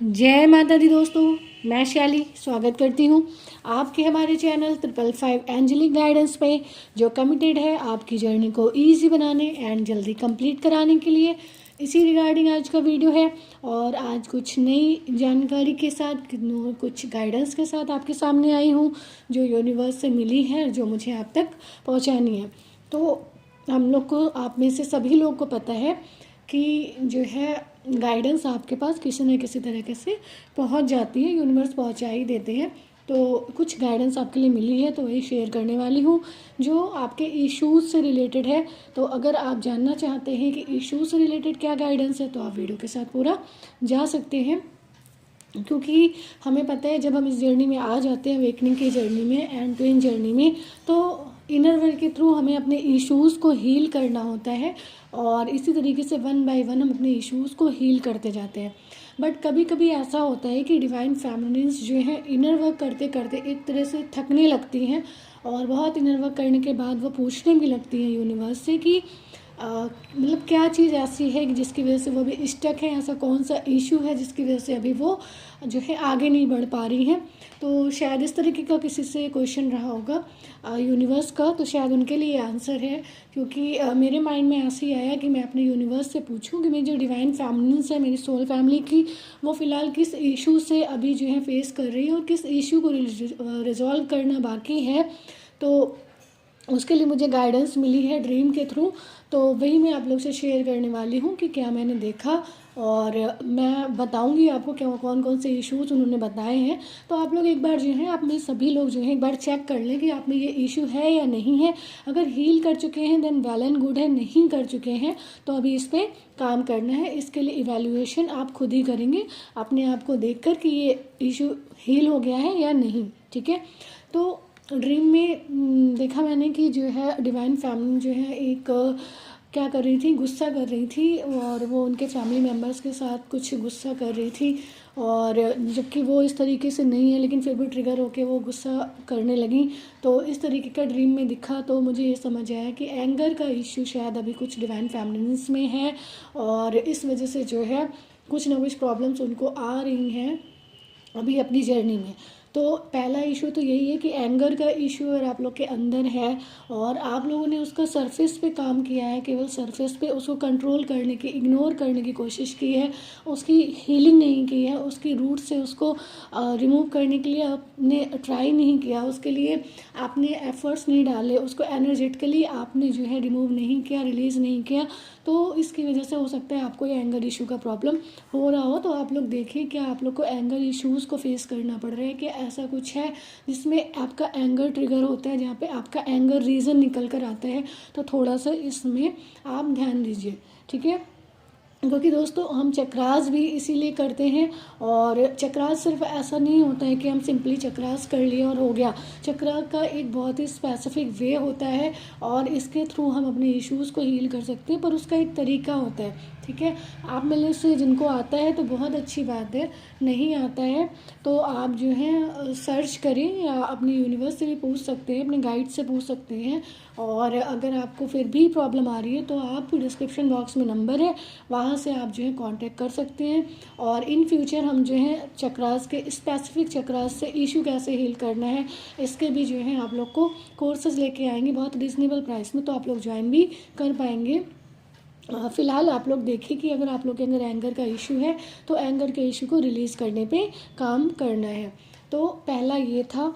जय माता दी दोस्तों, मैं शैली स्वागत करती हूँ आपके हमारे चैनल 555 एंजेलिक गाइडेंस पे, जो कमिटेड है आपकी जर्नी को इजी बनाने एंड जल्दी कंप्लीट कराने के लिए। इसी रिगार्डिंग आज का वीडियो है और आज कुछ नई जानकारी के साथ, कुछ गाइडेंस के साथ आपके सामने आई हूँ जो यूनिवर्स से मिली है, जो मुझे आप तक पहुँचानी है। तो हम लोग को, आप में से सभी लोग को पता है कि जो है गाइडेंस आपके पास किसी न किसी तरीके से पहुंच जाती है, यूनिवर्स पहुंचा ही देते हैं। तो कुछ गाइडेंस आपके लिए मिली है तो वही शेयर करने वाली हूँ जो आपके इश्यूज़ से रिलेटेड है। तो अगर आप जानना चाहते हैं कि इश्यूज़ से रिलेटेड क्या गाइडेंस है तो आप वीडियो के साथ पूरा जा सकते हैं, क्योंकि हमें पता है जब हम इस जर्नी में आ जाते हैं, अवेकनिंग की जर्नी में एंड ट्विन जर्नी में, तो इनर वर्ल्ड के थ्रू हमें अपने इश्यूज़ को हील करना होता है और इसी तरीके से वन बाय वन हम अपने इश्यूज़ को हील करते जाते हैं। बट कभी कभी ऐसा होता है कि डिवाइन फेमिनिन्स जो है इनर वर्क करते करते एक तरह से थकने लगती हैं और बहुत इनर वर्क करने के बाद वो पूछने भी लगती हैं यूनिवर्स से कि मतलब क्या चीज़ ऐसी है जिसकी वजह से वो अभी स्टक है, ऐसा कौन सा इशू है जिसकी वजह से अभी वो जो है आगे नहीं बढ़ पा रही हैं। तो शायद इस तरीके का किसी से क्वेश्चन रहा होगा यूनिवर्स का, तो शायद उनके लिए आंसर है। क्योंकि मेरे माइंड में ऐसे ही आया कि मैं अपने यूनिवर्स से पूछूं कि मेरी जो डिवाइन फैमिलीज है, मेरी सोल फैमिली की, वो फ़िलहाल किस इशू से अभी जो है फेस कर रही है और किस इशू को रिजॉल्व करना बाकी है। तो उसके लिए मुझे गाइडेंस मिली है ड्रीम के थ्रू, तो वही मैं आप लोग से शेयर करने वाली हूँ कि क्या मैंने देखा और मैं बताऊँगी आपको क्या कौन कौन से इश्यूज़ उन्होंने बताए हैं। तो आप लोग एक बार जो है, आप में सभी लोग जो है एक बार चेक कर लें कि आप में ये इशू है या नहीं है। अगर हील कर चुके हैं देन वेल एंड गुड है, नहीं कर चुके हैं तो अभी इस पर काम करना है। इसके लिए इवैल्यूएशन आप खुद ही करेंगे अपने आप को देख कर कि ये इशू हील हो गया है या नहीं, ठीक है। तो ड्रीम में देखा मैंने कि जो है डिवाइन फैमिली जो है एक क्या कर रही थी, गुस्सा कर रही थी और वो उनके फैमिली मेम्बर्स के साथ कुछ गुस्सा कर रही थी, और जबकि वो इस तरीके से नहीं है लेकिन फिर भी ट्रिगर होके वो गुस्सा करने लगी। तो इस तरीके का ड्रीम में दिखा तो मुझे ये समझ आया कि एंगर का इश्यू शायद अभी कुछ डिवाइन फैमिलीज में है और इस वजह से जो है कुछ ना कुछ प्रॉब्लम्स उनको आ रही हैं अभी अपनी जर्नी में। तो पहला इशू तो यही है कि एंगर का इशू अगर आप लोग के अंदर है और आप लोगों ने उसका सरफेस पे काम किया है, केवल सरफेस पे उसको कंट्रोल करने की, इग्नोर करने की कोशिश की है, उसकी हीलिंग नहीं की है, उसकी रूट से उसको रिमूव करने के लिए आपने ट्राई नहीं किया, उसके लिए आपने एफर्ट्स नहीं डाले, उसको एनर्जेटिकली आपने जो है रिमूव नहीं किया, रिलीज़ नहीं किया। तो इसकी वजह से हो सकता है आपको ये एंगर इशू का प्रॉब्लम हो रहा हो। तो आप लोग देखिए क्या आप लोग को एंगर इश्यूज़ को फेस करना पड़ रहा है कि ऐसा कुछ है जिसमें आपका एंगर ट्रिगर होता है, जहाँ पे आपका एंगर रीज़न निकल कर आता है। तो थोड़ा सा इसमें आप ध्यान दीजिए, ठीक है। क्योंकि दोस्तों हम चक्रास भी इसीलिए करते हैं, और चक्रास सिर्फ ऐसा नहीं होता है कि हम सिंपली चक्रास कर लिए और हो गया। चक्रा का एक बहुत ही स्पेसिफिक वे होता है और इसके थ्रू हम अपने इश्यूज़ को हील कर सकते हैं, पर उसका एक तरीका होता है, ठीक है। आप में से जिनको आता है तो बहुत अच्छी बात है, नहीं आता है तो आप जो है सर्च करें या अपने यूनिवर्स से भी पूछ सकते हैं, अपने गाइड से पूछ सकते हैं। और अगर आपको फिर भी प्रॉब्लम आ रही है तो आप डिस्क्रिप्शन बॉक्स में नंबर है, वहाँ से आप जो है कांटेक्ट कर सकते हैं। और इन फ्यूचर हम जो है चक्रास के, स्पेसिफिक चक्रास से इशू कैसे हील करना है, इसके भी जो है आप लोग को कोर्सेज लेके आएंगे बहुत रिजनेबल प्राइस में, तो आप लोग ज्वाइन भी कर पाएंगे। फ़िलहाल आप लोग देखिए कि अगर आप लोग के अंदर एंगर का इशू है तो एंगर के इशू को रिलीज़ करने पे काम करना है। तो पहला ये था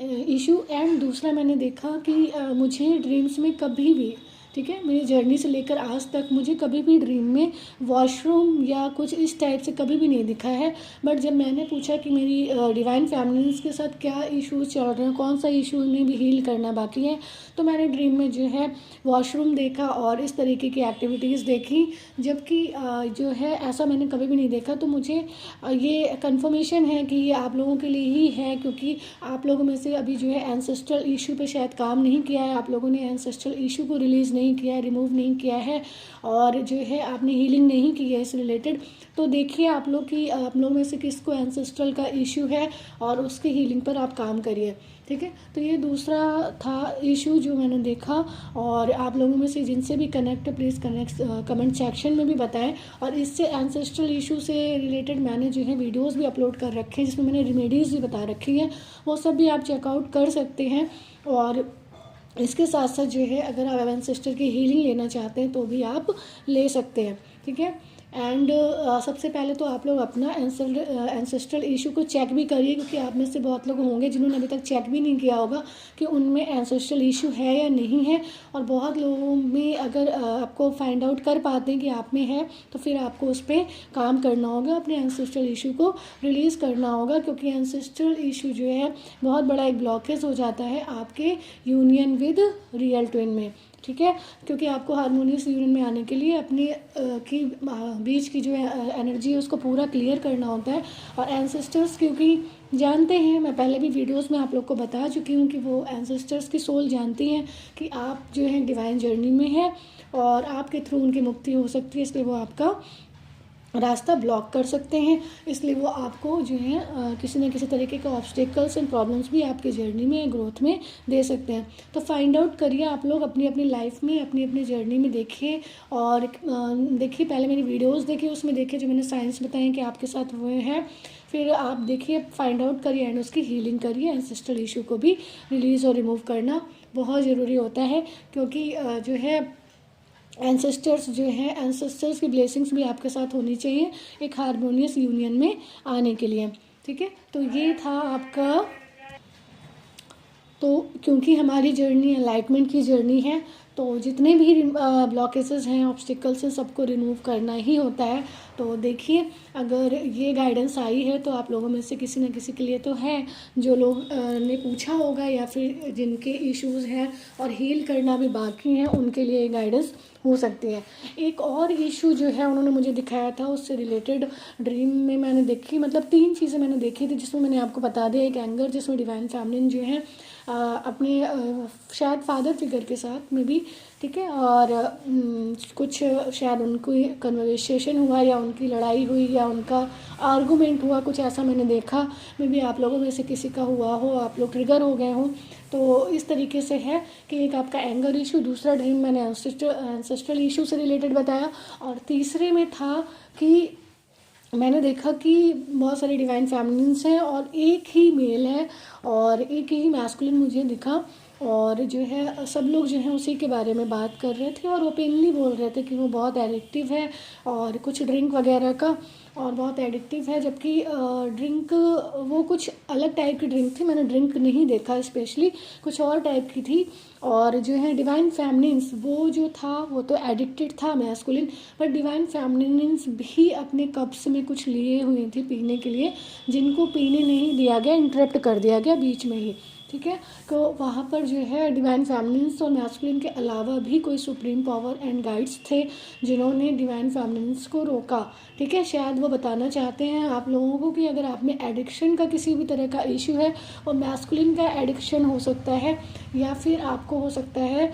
इशू। एंड दूसरा मैंने देखा कि मुझे ड्रीम्स में कभी भी, ठीक है, मेरी जर्नी से लेकर आज तक मुझे कभी भी ड्रीम में वॉशरूम या कुछ इस टाइप से कभी भी नहीं दिखा है। बट जब मैंने पूछा कि मेरी डिवाइन फैमिलीज़ के साथ क्या इश्यूज चल रहे हैं, कौन सा इशू उन्हें भी हील करना बाकी है, तो मैंने ड्रीम में जो है वॉशरूम देखा और इस तरीके की एक्टिविटीज़ देखी। जबकि जो है ऐसा मैंने कभी भी नहीं देखा। तो मुझे ये कंफर्मेशन है कि ये आप लोगों के लिए ही है, क्योंकि आप लोगों में से अभी जो है एंसेस्ट्रल इशू पे शायद काम नहीं किया है, आप लोगों ने एंसेस्ट्रल इशू को रिलीज़ नहीं नहीं किया है, रिमूव नहीं किया है और जो है आपने हीलिंग नहीं की है इस रिलेटेड, तो देखिए आप लोग में से किसको एंसेस्ट्रल का इशू है और उसकी हीलिंग पर आप काम करिए। ठीक है, तो ये दूसरा था इशू जो मैंने देखा। और आप लोगों में से जिनसे भी कनेक्ट प्लीज़ कमेंट सेक्शन में भी बताएं। और इससे एंसेस्ट्रल इशू से रिलेटेड मैंने जो है वीडियोस भी अपलोड कर रखे हैं जिसमें मैंने रेमेडीज़ भी बता रखी हैं, वो सब भी आप चेकआउट कर सकते हैं। और इसके साथ साथ जो है अगर आप एंसेस्टर की हीलिंग लेना चाहते हैं तो भी आप ले सकते हैं। ठीक है, एंड सबसे पहले तो आप लोग अपना एंसेस्ट्रल इशू को चेक भी करिए, क्योंकि आप में से बहुत लोग होंगे जिन्होंने अभी तक चेक भी नहीं किया होगा कि उनमें एंसेस्ट्रल इशू है या नहीं है। और बहुत लोगों में अगर आपको फाइंड आउट कर पाते हैं कि आप में है तो फिर आपको उस पर काम करना होगा, अपने एंसेस्ट्रल इशू को रिलीज़ करना होगा, क्योंकि एंसेस्ट्रल इशू जो है बहुत बड़ा एक ब्लॉकेज हो जाता है आपके यूनियन विद रियल ट्विन में। ठीक है, क्योंकि आपको हारमोनियस यूनियन में आने के लिए अपने की बीच की जो एनर्जी है उसको पूरा क्लियर करना होता है। और एंसेस्टर्स क्योंकि जानते हैं, मैं पहले भी वीडियोस में आप लोग को बता चुकी हूँ कि वो एंसेस्टर्स की सोल जानती हैं कि आप जो है डिवाइन जर्नी में हैं और आपके थ्रू उनकी मुक्ति हो सकती है, इसलिए वो आपका रास्ता ब्लॉक कर सकते हैं। इसलिए वो आपको जो है किसी न किसी तरीके के ऑब्स्टिकल्स एंड प्रॉब्लम्स भी आपके जर्नी में ग्रोथ में दे सकते हैं। तो फाइंड आउट करिए आप लोग अपनी अपनी लाइफ में, अपनी अपनी जर्नी में देखिए। और देखिए पहले मेरी वीडियोस देखिए, उसमें देखिए जो मैंने साइंस बताए कि आपके साथ हुए हैं, फिर आप देखिए फाइंड आउट करिए एंड उसकी हीलिंग करिए। एंसेस्ट्रल इशू को भी रिलीज़ और रिमूव करना बहुत ज़रूरी होता है, क्योंकि जो है एंसेस्टर्स जो हैं, एंसेस्टर्स की ब्लेसिंग्स भी आपके साथ होनी चाहिए एक हारमोनियस यूनियन में आने के लिए। ठीक है, तो ये था आपका। तो क्योंकि हमारी जर्नी एनलाइटमेंट की जर्नी है, तो जितने भी ब्लॉकेसेस हैं, ऑब्स्टिकल्स हैं, सबको रिमूव करना ही होता है। तो देखिए अगर ये गाइडेंस आई है तो आप लोगों में से किसी न किसी के लिए तो है, जो लोग ने पूछा होगा या फिर जिनके इश्यूज़ हैं और हील करना भी बाकी हैं, उनके लिए ये गाइडेंस हो सकती है। एक और इशू जो है उन्होंने मुझे दिखाया था, उससे रिलेटेड ड्रीम में मैंने देखी, मतलब 3 चीज़ें मैंने देखी थी जिसमें मैंने आपको बता दिया। एक एंगर जिसमें डिवाइन फैमिलिन जो है अपने शायद फादर फिगर के साथ में भी, ठीक है, और कुछ शायद उनकी कन्वर्सेशन हुआ या उनकी लड़ाई हुई या उनका आर्गूमेंट हुआ, कुछ ऐसा मैंने देखा। मे बी आप लोगों में से किसी का हुआ हो, आप लोग ट्रिगर हो गए हों। तो इस तरीके से है कि एक आपका एंगर इशू, दूसरा ड्रीम मैंने एंसेस्ट्रल इशू से रिलेटेड बताया, और तीसरे में था कि मैंने देखा कि बहुत सारे डिवाइन फैमिलीन्स हैं और एक ही मेल है और एक ही मैस्कुलिन मुझे दिखा। और जो है सब लोग जो हैं उसी के बारे में बात कर रहे थे और ओपनली बोल रहे थे कि वो बहुत एडिक्टिव है और कुछ ड्रिंक वगैरह का, और बहुत एडिक्टिव है। जबकि ड्रिंक वो कुछ अलग टाइप की ड्रिंक थी, मैंने ड्रिंक नहीं देखा, स्पेशली कुछ और टाइप की थी। और जो है डिवाइन फेमिनिन्स वो जो था वो तो एडिक्टेड था मैस्कुलिन, पर डिवाइन फेमिनिन्स भी अपने कप्स में कुछ लिए हुए थे पीने के लिए, जिनको पीने नहीं दिया गया, इंटरप्ट कर दिया गया बीच में ही। ठीक है, तो वहाँ पर जो है डिवाइन फैमिलिन्स और मैस्कुलिन के अलावा भी कोई सुप्रीम पावर एंड गाइड्स थे जिन्होंने डिवाइन फैमिलिन्स को रोका। ठीक है, शायद वो बताना चाहते हैं आप लोगों को कि अगर आप में एडिक्शन का किसी भी तरह का इशू है, और मैस्कुलिन का एडिक्शन हो सकता है या फिर आपको हो सकता है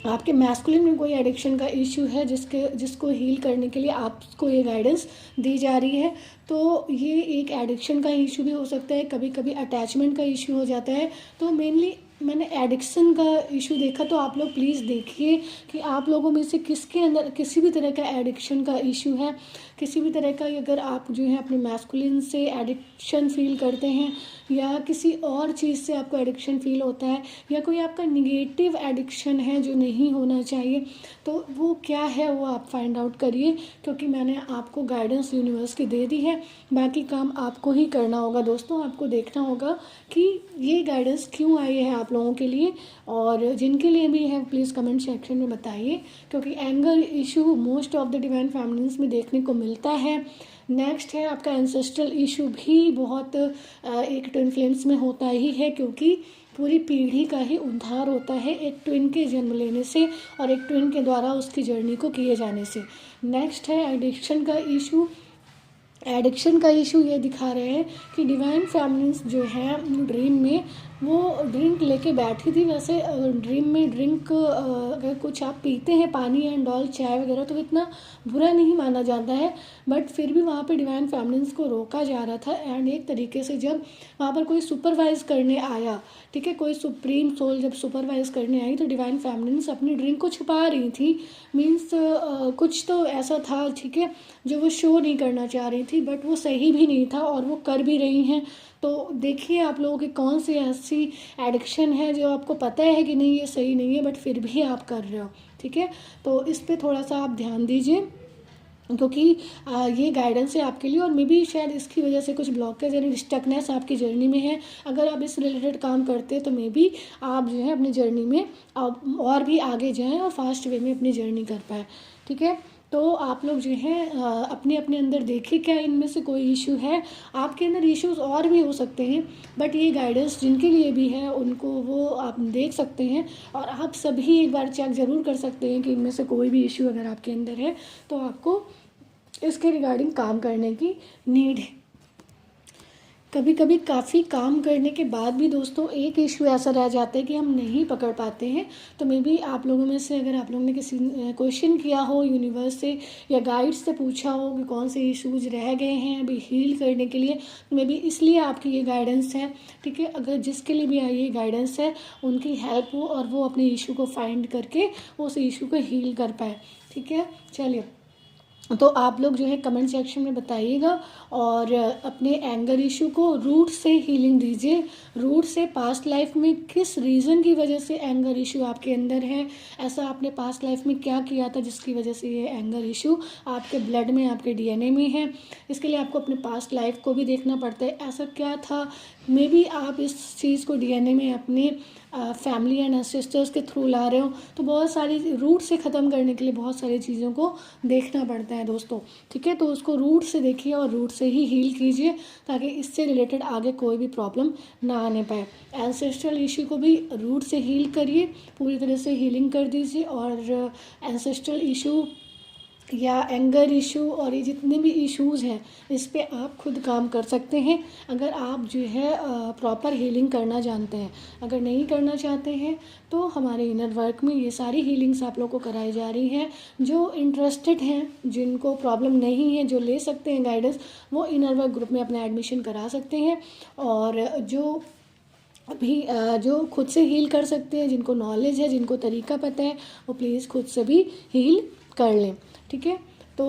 आपके मैस्कुलिन में कोई एडिक्शन का इश्यू है जिसको हील करने के लिए आपको ये गाइडेंस दी जा रही है। तो ये एक एडिक्शन का इशू भी हो सकता है, कभी कभी अटैचमेंट का इशू हो जाता है। तो मेनली मैंने एडिक्शन का इशू देखा। तो आप लोग प्लीज़ देखिए कि आप लोगों में से किसके अंदर किसी भी तरह का एडिक्शन का इशू है, किसी भी तरह का, अगर आप जो है अपने मैस्कुलिन से एडिक्शन फील करते हैं या किसी और चीज़ से आपको एडिक्शन फील होता है, या कोई आपका निगेटिव एडिक्शन है जो नहीं होना चाहिए, तो वो क्या है वो आप फाइंड आउट करिए, क्योंकि मैंने आपको गाइडेंस यूनिवर्स की दे दी है। बाकी काम आपको ही करना होगा दोस्तों, आपको देखना होगा कि ये गाइडेंस क्यों आई है आप लोगों के लिए, और जिनके लिए भी है प्लीज़ कमेंट सेक्शन में बताइए, क्योंकि anger issue most of the divine families में देखने को मिलता है। नेक्स्ट है आपका एंसेस्ट्रल इशू भी बहुत एक ट्विन फ्लेम्स में होता ही है, क्योंकि पूरी पीढ़ी का ही उद्धार होता है एक ट्विन के जन्म लेने से और एक ट्विन के द्वारा उसकी जर्नी को किए जाने से। नेक्स्ट है एडिक्शन का इशू। एडिक्शन का इशू ये दिखा रहे हैं कि डिवाइन फैमिलीज जो है ड्रीम में वो ड्रिंक लेके बैठी थी। वैसे ड्रीम में ड्रिंक अगर कुछ आप पीते हैं, पानी एंड ऑल, चाय वगैरह, तो इतना बुरा नहीं माना जाता है, बट फिर भी वहाँ पे डिवाइन फेमिनिन्स को रोका जा रहा था। एंड एक तरीके से जब वहाँ पर कोई सुपरवाइज़ करने आया, ठीक है, कोई सुप्रीम सोल जब सुपरवाइज़ करने आई, तो डिवाइन फेमिनिन्स अपनी ड्रिंक को छुपा रही थी। मीन्स कुछ तो ऐसा था, ठीक है, जो वो शो नहीं करना चाह रही थी, बट वो सही भी नहीं था और वो कर भी रही हैं। तो देखिए आप लोगों की कौन सी ऐसी एडिक्शन है जो आपको पता है कि नहीं ये सही नहीं है, बट फिर भी आप कर रहे हो, ठीक है। तो इस पे थोड़ा सा आप ध्यान दीजिए, क्योंकि ये गाइडेंस है आपके लिए, और मे बी शायद इसकी वजह से कुछ ब्लॉकेज यानी स्टकनेस आपकी जर्नी में है। अगर आप इस रिलेटेड काम करते हैं तो मे बी आप जो है अपनी जर्नी में आप और भी आगे जाएं और फास्ट वे में अपनी जर्नी कर पाएँ, ठीक है। तो आप लोग जो है अपने अपने अंदर देखिए क्या इनमें से कोई इशू है। आपके अंदर इश्यूज और भी हो सकते हैं, बट ये गाइडेंस जिनके लिए भी है उनको वो आप देख सकते हैं, और आप सभी एक बार चेक ज़रूर कर सकते हैं कि इनमें से कोई भी इशू अगर आपके अंदर है तो आपको इसके रिगार्डिंग काम करने की नीड है। कभी कभी काफ़ी काम करने के बाद भी दोस्तों एक इशू ऐसा रह जाता है कि हम नहीं पकड़ पाते हैं। तो मे बी आप लोगों में से अगर आप लोगों ने किसी क्वेश्चन किया हो यूनिवर्स से या गाइड से पूछा हो कि कौन से इश्यूज रह गए हैं अभी हील करने के लिए, तो मे बी इसलिए आपकी ये गाइडेंस है, ठीक है। अगर जिसके लिए भी ये गाइडेंस है उनकी हेल्प हो और वो अपने इशू को फाइंड करके उस इशू को हील कर पाए, ठीक है। चलिए, तो आप लोग जो है कमेंट सेक्शन में बताइएगा, और अपने एंगर इशू को रूट से हीलिंग दीजिए। रूट से पास्ट लाइफ में किस रीज़न की वजह से एंगर इशू आपके अंदर है, ऐसा आपने पास्ट लाइफ में क्या किया था जिसकी वजह से ये एंगर इशू आपके ब्लड में, आपके डीएनए में है। इसके लिए आपको अपने पास्ट लाइफ को भी देखना पड़ता है, ऐसा क्या था। मे बी आप इस चीज़ को डीएनए में अपने फैमिली एंड एंसेस्टर्स के थ्रू ला रहे हो, तो बहुत सारी रूट से ख़त्म करने के लिए बहुत सारी चीज़ों को देखना पड़ता है दोस्तों, ठीक है। तो उसको रूट से देखिए और रूट से ही हील कीजिए, ताकि इससे रिलेटेड आगे कोई भी प्रॉब्लम ना आने पाए। एंसेस्ट्रल इशू को भी रूट से हील करिए, पूरी तरह से हीलिंग कर दीजिए। और एंसेस्ट्रल इशू या एंगर इशू और ये जितने भी इश्यूज़ हैं इस पे आप खुद काम कर सकते हैं, अगर आप जो है प्रॉपर हीलिंग करना जानते हैं। अगर नहीं करना चाहते हैं तो हमारे इनर वर्क में ये सारी हीलिंग्स आप लोग को कराई जा रही हैं। जो इंटरेस्टेड हैं, जिनको प्रॉब्लम नहीं है, जो ले सकते हैं गाइडेंस, वो इनर वर्क ग्रुप में अपना एडमिशन करा सकते हैं। और जो अभी जो खुद से हील कर सकते हैं, जिनको नॉलेज है, जिनको तरीका पता है, वो प्लीज़ खुद से भी हील कर लें, ठीक है। तो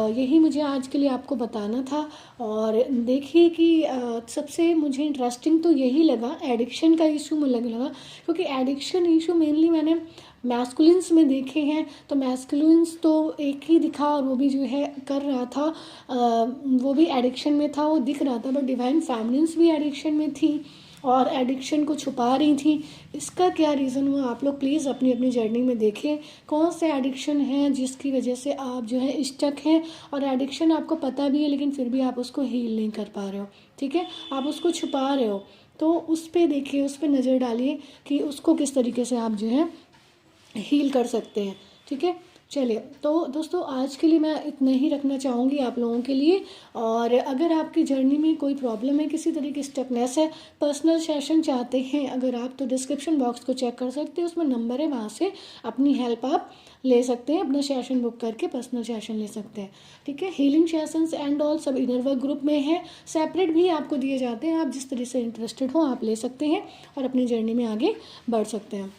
यही मुझे आज के लिए आपको बताना था। और देखिए कि सबसे मुझे इंटरेस्टिंग तो यही लगा, एडिक्शन का इशू मुझे लगा, क्योंकि एडिक्शन इशू मेनली मैंने मैस्कुलिन्स में देखे हैं। तो मैस्कुलिन्स तो एक ही दिखा और वो भी जो है कर रहा था, वो भी एडिक्शन में था, वो दिख रहा था, बट डिवाइन फेमिनिन्स भी एडिक्शन में थी और एडिक्शन को छुपा रही थी। इसका क्या रीज़न हुआ, आप लोग प्लीज़ अपनी अपनी जर्नी में देखें कौन से एडिक्शन है जिसकी वजह से आप जो है स्टक हैं, और एडिक्शन आपको पता भी है लेकिन फिर भी आप उसको हील नहीं कर पा रहे हो, ठीक है, आप उसको छुपा रहे हो। तो उस पर देखिए, उस पर नज़र डालिए कि उसको किस तरीके से आप जो है हील कर सकते हैं, ठीक है। चलिए, तो दोस्तों आज के लिए मैं इतना ही रखना चाहूँगी आप लोगों के लिए। और अगर आपकी जर्नी में कोई प्रॉब्लम है, किसी तरह की स्टकनेस है, पर्सनल सेशन चाहते हैं अगर आप, तो डिस्क्रिप्शन बॉक्स को चेक कर सकते हैं, उसमें नंबर है, वहाँ से अपनी हेल्प आप ले सकते हैं, अपना सेशन बुक करके पर्सनल सेशन ले सकते हैं, ठीक है। हीलिंग सेशंस एंड ऑल सब इनर वर्क ग्रुप में है, सेपरेट भी आपको दिए जाते हैं। आप जिस तरह से इंटरेस्टेड हो आप ले सकते हैं और अपनी जर्नी में आगे बढ़ सकते हैं।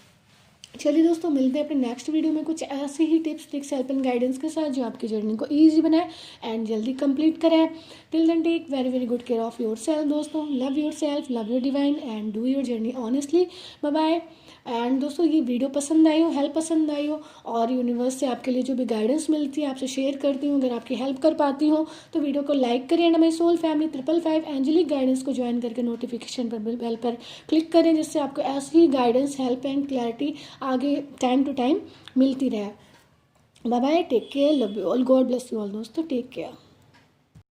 चलिए दोस्तों, मिलते हैं अपने नेक्स्ट वीडियो में कुछ ऐसे ही tips tricks help and guidance के साथ जो आपकी जर्नी को ईजी बनाए एंड जल्दी कंप्लीट कराए। Till then take very very good care of your self दोस्तों। Love your self, love your divine and do your journey honestly. Bye bye. And दोस्तों, ये वीडियो पसंद आई हो, हेल्प पसंद आई हो, और यूनिवर्स से आपके लिए जो भी गाइडेंस मिलती है आपसे शेयर करती हूँ, अगर आपकी हेल्प कर पाती हूँ तो वीडियो को लाइक करें and my soul family 555 angelic guidance को ज्वाइन करके नोटिफिकेशन पर बेल पर क्लिक करें, जिससे आपको ऐसी ही गाइडेंस, हेल्प एंड क्लैरिटी आगे टाइम टू टाइम मिलती रहे। Bye bye, take care, love you all, God bless you all दोस्तों, टेक केयर।